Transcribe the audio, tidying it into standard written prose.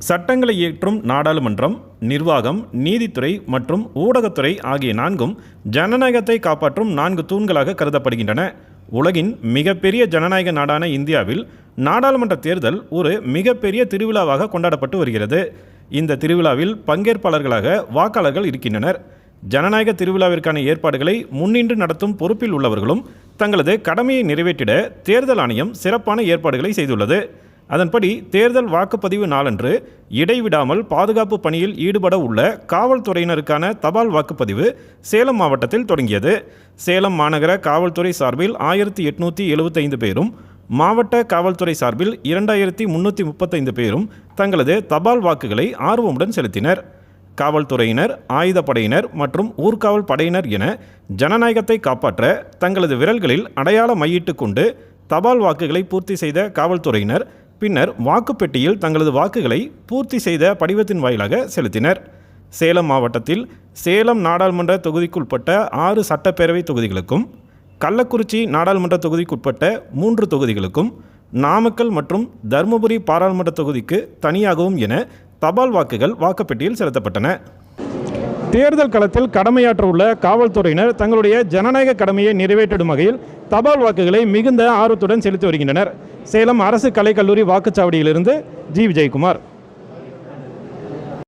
சட்டங்களை இயற்றும் நாடாளுமன்றம், நிர்வாகம், நீதித்துறை மற்றும் ஊடகத்துறை ஆகிய நான்கும் ஜனநாயகத்தை காப்பாற்றும் 4 தூண்களாக கருதப்படுகின்றன. உலகின் மிகப்பெரிய ஜனநாயக நாடான இந்தியாவில் நாடாளுமன்ற தேர்தல் ஒரு மிகப்பெரிய திருவிழாவாக கொண்டாடப்பட்டு வருகிறது. இந்த திருவிழாவில் பங்கேற்பாளர்களாக வாக்காளர்கள் இருக்கின்றனர். ஜனநாயக திருவிழாவிற்கான ஏற்பாடுகளை முன்னின்று நடத்தும் பொறுப்பில் உள்ளவர்களும் தங்களது கடமையை நிறைவேற்றிட தேர்தல் ஆணையம் சிறப்பான ஏற்பாடுகளை செய்துள்ளது. அதன்படி தேர்தல் வாக்குப்பதிவு நாளன்று இடைவிடாமல் பாதுகாப்பு பணியில் ஈடுபட உள்ள காவல்துறையினருக்கான தபால் வாக்குப்பதிவு சேலம் மாவட்டத்தில் தொடங்கியது. சேலம் மாநகர காவல்துறை சார்பில் 1875 பேரும், மாவட்ட காவல்துறை சார்பில் 2335 பேரும் தங்களது தபால் வாக்குகளை ஆர்வமுடன் செலுத்தினர். காவல்துறையினர், ஆயுதப்படையினர் மற்றும் ஊர்காவல் படையினர் என ஜனநாயகத்தை காப்பாற்ற தங்களது விரல்களில் அடையாள மையிட்டு கொண்டு தபால் வாக்குகளை பூர்த்தி செய்த காவல்துறையினர் பின்னர் வாக்குப்பெட்டியில் தங்களது வாக்குகளை பூர்த்தி செய்த படிவத்தின் வாயிலாக செலுத்தினர். சேலம் மாவட்டத்தில் சேலம் நாடாளுமன்ற தொகுதிக்குட்பட்ட 6 சட்டப்பேரவை தொகுதிகளுக்கும், கள்ளக்குறிச்சி நாடாளுமன்ற தொகுதிக்குட்பட்ட 3 தொகுதிகளுக்கும், நாமக்கல் மற்றும் தருமபுரி பாராளுமன்ற தொகுதிக்கு தனியாகவும் என தபால் வாக்குகள் வாக்குப்பெட்டியில் செலுத்தப்பட்டன. தேர்தல் களத்தில் கடமையாற்ற உள்ள காவல்துறையினர் தங்களுடைய ஜனநாயக கடமையை நிறைவேற்றிடும் வகையில் தபால் வாக்குகளை மிகுந்த ஆர்வத்துடன் செலுத்தி வருகின்றனர். சேலம் அரசு கலைக்கல்லூரி வாக்குச்சாவடியிலிருந்து ஜி. விஜயகுமார்.